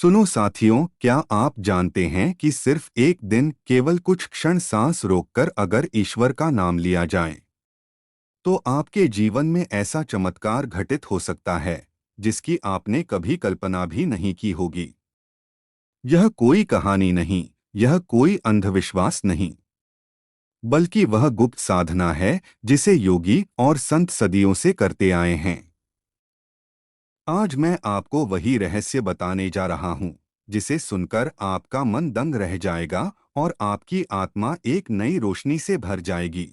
सुनो साथियों, क्या आप जानते हैं कि सिर्फ एक दिन केवल कुछ क्षण सांस रोककर अगर ईश्वर का नाम लिया जाए तो आपके जीवन में ऐसा चमत्कार घटित हो सकता है जिसकी आपने कभी कल्पना भी नहीं की होगी। यह कोई कहानी नहीं, यह कोई अंधविश्वास नहीं, बल्कि वह गुप्त साधना है जिसे योगी और संत सदियों से करते आए हैं। आज मैं आपको वही रहस्य बताने जा रहा हूँ जिसे सुनकर आपका मन दंग रह जाएगा और आपकी आत्मा एक नई रोशनी से भर जाएगी।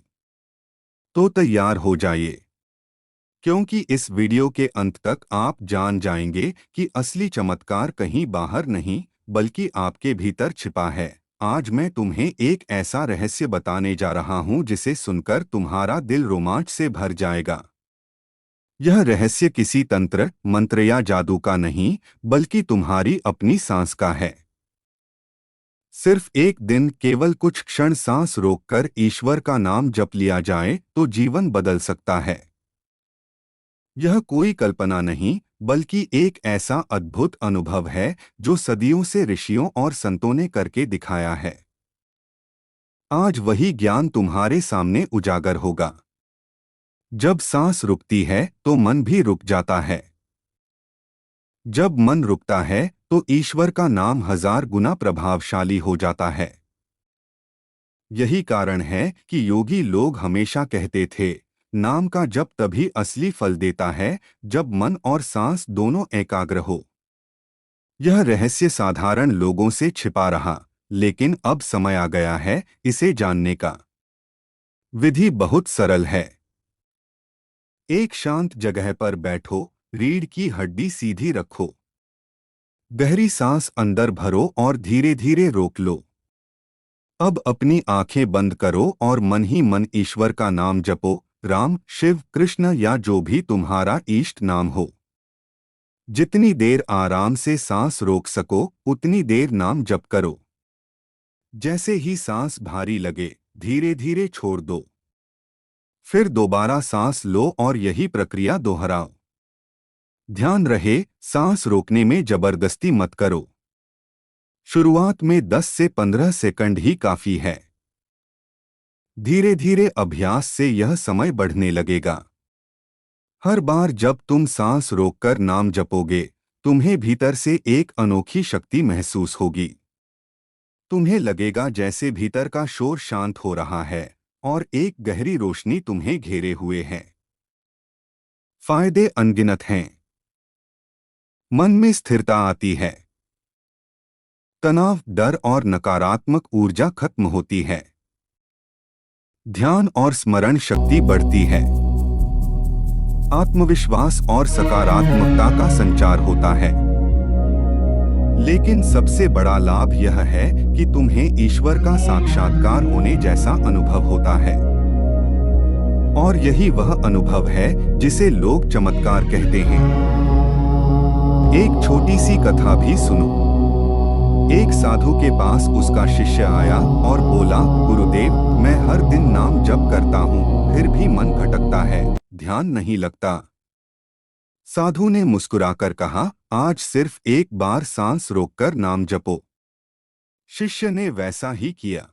तो तैयार हो जाइए, क्योंकि इस वीडियो के अंत तक आप जान जाएंगे कि असली चमत्कार कहीं बाहर नहीं बल्कि आपके भीतर छिपा है। आज मैं तुम्हें एक ऐसा रहस्य बताने जा रहा हूँ जिसे सुनकर तुम्हारा दिल रोमांच से भर जाएगा। यह रहस्य किसी तंत्र, मंत्र या जादू का नहीं, बल्कि तुम्हारी अपनी सांस का है। सिर्फ एक दिन केवल कुछ क्षण सांस रोककर ईश्वर का नाम जप लिया जाए तो जीवन बदल सकता है। यह कोई कल्पना नहीं, बल्कि एक ऐसा अद्भुत अनुभव है जो सदियों से ऋषियों और संतों ने करके दिखाया है। आज वही ज्ञान तुम्हारे सामने उजागर होगा। जब सांस रुकती है तो मन भी रुक जाता है। जब मन रुकता है तो ईश्वर का नाम 1000 गुना प्रभावशाली हो जाता है। यही कारण है कि योगी लोग हमेशा कहते थे, नाम का जप तभी असली फल देता है जब मन और सांस दोनों एकाग्र हो। यह रहस्य साधारण लोगों से छिपा रहा, लेकिन अब समय आ गया है इसे जानने का। विधि बहुत सरल है। एक शांत जगह पर बैठो, रीढ़ की हड्डी सीधी रखो। गहरी सांस अंदर भरो और धीरे धीरे रोक लो। अब अपनी आंखें बंद करो और मन ही मन ईश्वर का नाम जपो, राम, शिव, कृष्ण या जो भी तुम्हारा इष्ट नाम हो। जितनी देर आराम से सांस रोक सको उतनी देर नाम जप करो। जैसे ही सांस भारी लगे धीरे धीरे छोड़ दो। फिर दोबारा सांस लो और यही प्रक्रिया दोहराओ। ध्यान रहे, सांस रोकने में जबरदस्ती मत करो। शुरुआत में 10 से 15 सेकंड ही काफी है। धीरे धीरे अभ्यास से यह समय बढ़ने लगेगा। हर बार जब तुम सांस रोककर नाम जपोगे, तुम्हें भीतर से एक अनोखी शक्ति महसूस होगी। तुम्हें लगेगा जैसे भीतर का शोर शांत हो रहा है और एक गहरी रोशनी तुम्हें घेरे हुए है। फायदे अनगिनत हैं। मन में स्थिरता आती है। तनाव, डर और नकारात्मक ऊर्जा खत्म होती है। ध्यान और स्मरण शक्ति बढ़ती है। आत्मविश्वास और सकारात्मकता का संचार होता है। लेकिन सबसे बड़ा लाभ यह है कि तुम्हें ईश्वर का साक्षात्कार होने जैसा अनुभव होता है। और यही वह अनुभव है जिसे लोग चमत्कार कहते हैं। एक छोटी सी कथा भी सुनो। एक साधु के पास उसका शिष्य आया और बोला, गुरुदेव, मैं हर दिन नाम जप करता हूँ, फिर भी मन भटकता है, ध्यान नहीं लगता। साधु ने मुस्कुराकर कहा, आज सिर्फ एक बार सांस रोककर नाम जपो। शिष्य ने वैसा ही किया।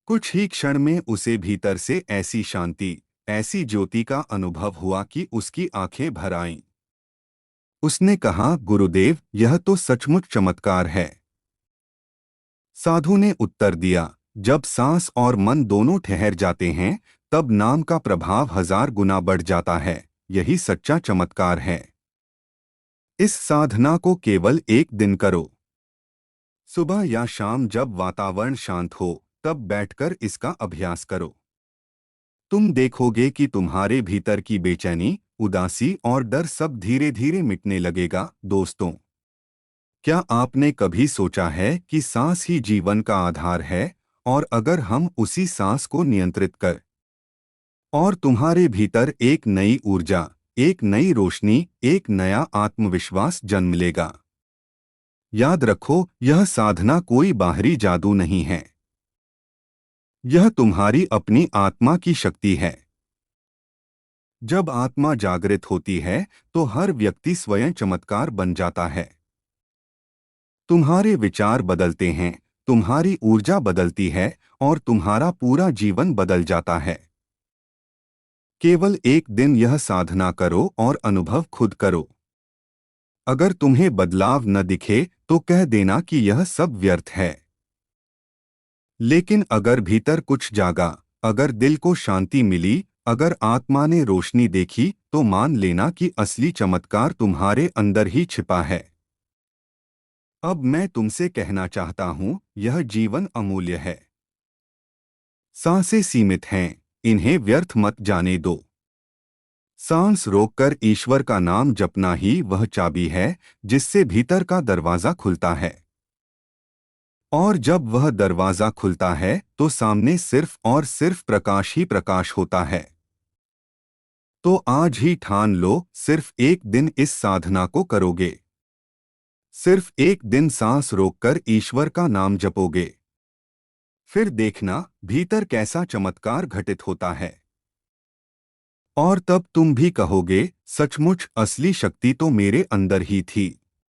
कुछ ही क्षण में उसे भीतर से ऐसी शांति, ऐसी ज्योति का अनुभव हुआ कि उसकी आंखें भर आईं। उसने कहा, गुरुदेव, यह तो सचमुच चमत्कार है। साधु ने उत्तर दिया, जब सांस और मन दोनों ठहर जाते हैं तब नाम का प्रभाव 1000 गुना बढ़ जाता है। यही सच्चा चमत्कार है। इस साधना को केवल एक दिन करो। सुबह या शाम जब वातावरण शांत हो तब बैठकर इसका अभ्यास करो। तुम देखोगे कि तुम्हारे भीतर की बेचैनी, उदासी और डर सब धीरे धीरे मिटने लगेगा। दोस्तों, क्या आपने कभी सोचा है कि सांस ही जीवन का आधार है, और अगर हम उसी सांस को नियंत्रित कर और तुम्हारे भीतर एक नई ऊर्जा, एक नई रोशनी, एक नया आत्मविश्वास जन्म लेगा। याद रखो, यह साधना कोई बाहरी जादू नहीं है। यह तुम्हारी अपनी आत्मा की शक्ति है। जब आत्मा जागृत होती है तो हर व्यक्ति स्वयं चमत्कार बन जाता है। तुम्हारे विचार बदलते हैं, तुम्हारी ऊर्जा बदलती है और तुम्हारा पूरा जीवन बदल जाता है। केवल एक दिन यह साधना करो और अनुभव खुद करो। अगर तुम्हें बदलाव न दिखे तो कह देना कि यह सब व्यर्थ है। लेकिन अगर भीतर कुछ जागा, अगर दिल को शांति मिली, अगर आत्मा ने रोशनी देखी, तो मान लेना कि असली चमत्कार तुम्हारे अंदर ही छिपा है। अब मैं तुमसे कहना चाहता हूं, यह जीवन अमूल्य है। सांसें सीमित हैं, इन्हें व्यर्थ मत जाने दो। सांस रोककर ईश्वर का नाम जपना ही वह चाबी है जिससे भीतर का दरवाजा खुलता है। और जब वह दरवाजा खुलता है तो सामने सिर्फ और सिर्फ प्रकाश ही प्रकाश होता है। तो आज ही ठान लो, सिर्फ एक दिन इस साधना को करोगे। सिर्फ एक दिन सांस रोककर ईश्वर का नाम जपोगे। फिर देखना भीतर कैसा चमत्कार घटित होता है। और तब तुम भी कहोगे, सचमुच असली शक्ति तो मेरे अंदर ही थी।